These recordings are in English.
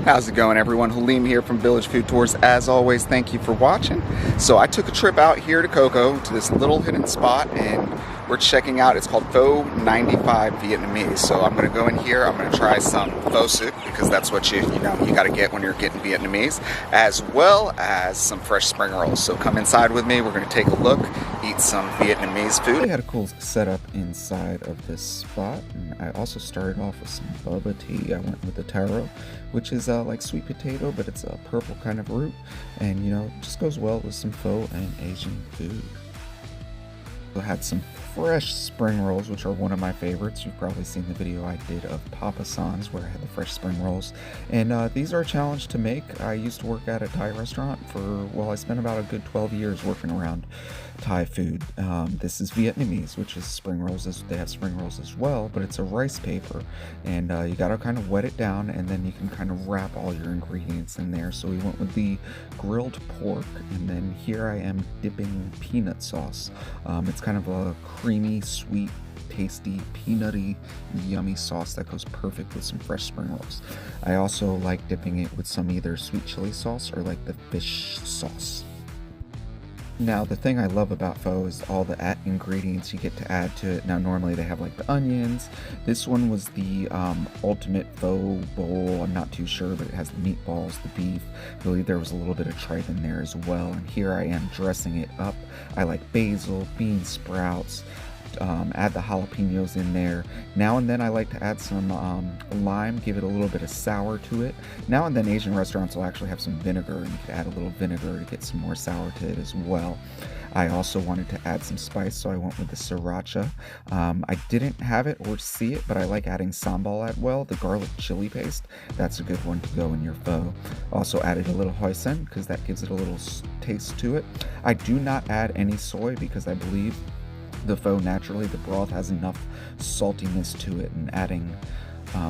How's it going, everyone? Halim here from Village Food Tours. As always, thank you for watching. So I took a trip out here to Coco to this little hidden spot, and we're checking out, it's called Pho 95 Vietnamese. So I'm gonna go in here, I'm gonna try some pho soup, because that's what you gotta get when you're getting Vietnamese, as well as some fresh spring rolls. So come inside with me, we're gonna take a look, eat some Vietnamese food. I had a cool setup inside of this spot, and I also started off with some boba tea. I went with the Taro, which is like sweet potato, but it's a purple kind of root, and just goes well with some pho and Asian food. I had some fresh spring rolls, which are one of my favorites. You've probably seen the video I did of Papa San's where I had the fresh spring rolls, and these are a challenge to make. I used to work at a Thai restaurant I spent about a good 12 years working around Thai food. This is Vietnamese, which is spring rolls. They have spring rolls as well, but it's a rice paper, and you gotta kind of wet it down, and then you can kind of wrap all your ingredients in there. So we went with the grilled pork, and then here I am dipping peanut sauce. It's kind of a creamy, sweet, tasty, peanutty, yummy sauce that goes perfect with some fresh spring rolls. I also like dipping it with some either sweet chili sauce or like the fish sauce. Now, the thing I love about pho is all the ingredients you get to add to it. Now, normally they have like the onions. This one was the ultimate pho bowl. I'm not too sure, but it has the meatballs, the beef. I believe there was a little bit of tripe in there as well. And here I am dressing it up. I like basil, bean sprouts, add the jalapenos in there. Now and then I like to add some lime, give it a little bit of sour to it. Now and then Asian restaurants will actually have some vinegar, and you can add a little vinegar to get some more sour to it as well. I also wanted to add some spice, so I went with the sriracha. I didn't have it or see it, but I like adding sambal as well, the garlic chili paste. That's a good one to go in your pho. Also added a little hoisin, because that gives it a little taste to it. I do not add any soy, because I believe the pho naturally, the broth has enough saltiness to it, and adding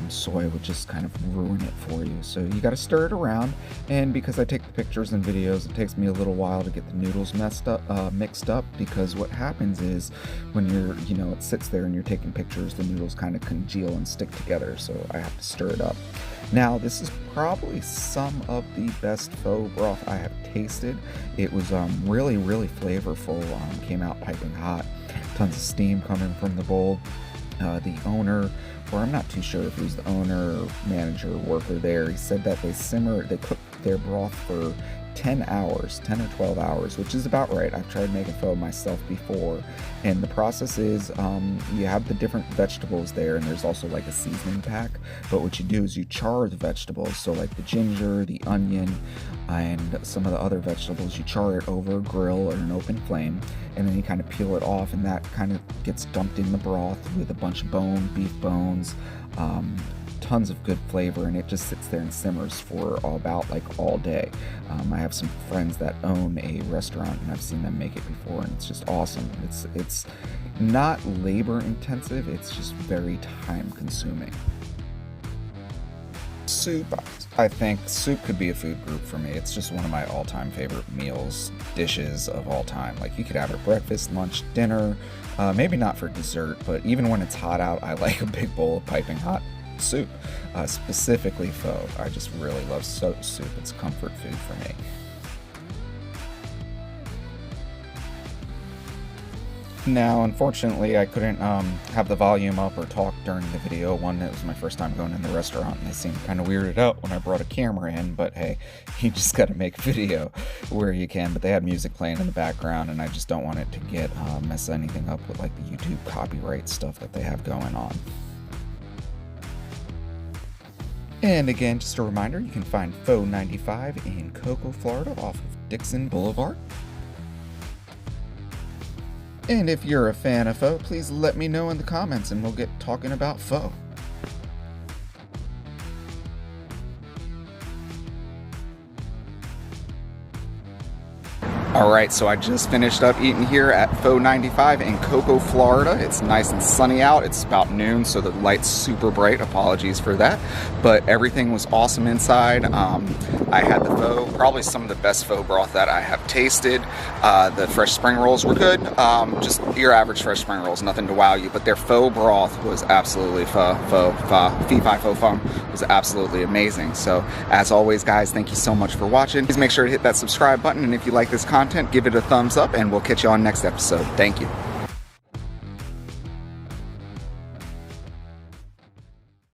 soy would just kind of ruin it for you. So you got to stir it around, and because I take the pictures and videos, it takes me a little while to get the noodles mixed up, because what happens is when it sits there and you're taking pictures, the noodles kind of congeal and stick together, so I have to stir it up. Now, this is probably some of the best pho broth I have tasted. It was really, really flavorful, came out piping hot, tons of steam coming from the bowl. The owner, or I'm not too sure if he was the owner or manager or worker there, he said that they cook their broth for 10 or 12 hours, which is about right. I've tried making pho myself before, and the process is you have the different vegetables there, and there's also like a seasoning pack, but what you do is you char the vegetables, so like the ginger, the onion, and some of the other vegetables, you char it over a grill or an open flame, and then you kind of peel it off, and that kind of gets dumped in the broth with a bunch of beef bones, tons of good flavor, and it just sits there and simmers for about all day. I have some friends that own a restaurant, and I've seen them make it before, and it's just awesome. It's not labor intensive, it's just very time consuming. Soup, I think soup could be a food group for me. It's just one of my all-time favorite dishes of all time. Like, you could have it breakfast, lunch, dinner, maybe not for dessert, but even when it's hot out, I like a big bowl of piping hot soup, specifically pho. I just really love soup. It's comfort food for me. Now, unfortunately, I couldn't have the volume up or talk during the video. One, it was my first time going in the restaurant, and they seemed kind of weirded out when I brought a camera in, but hey, you just got to make a video where you can. But they had music playing in the background, and I just don't want it to get mess anything up with like the YouTube copyright stuff that they have going on. And again, just a reminder, you can find Pho 95 in Cocoa, Florida, off of Dixon Boulevard. And if you're a fan of pho, please let me know in the comments, and we'll get talking about pho. Alright, so I just finished up eating here at Pho 95 in Cocoa, Florida. It's nice and sunny out. It's about noon, so the light's super bright. Apologies for that. But everything was awesome inside. I had the pho, probably some of the best pho broth that I have tasted. The fresh spring rolls were good, just your average fresh spring rolls, nothing to wow you, but their pho broth was absolutely fo fum was absolutely amazing. So as always guys, thank you so much for watching. Please make sure to hit that subscribe button, and if you like this content, give it a thumbs up, and we'll catch you on next episode. Thank you.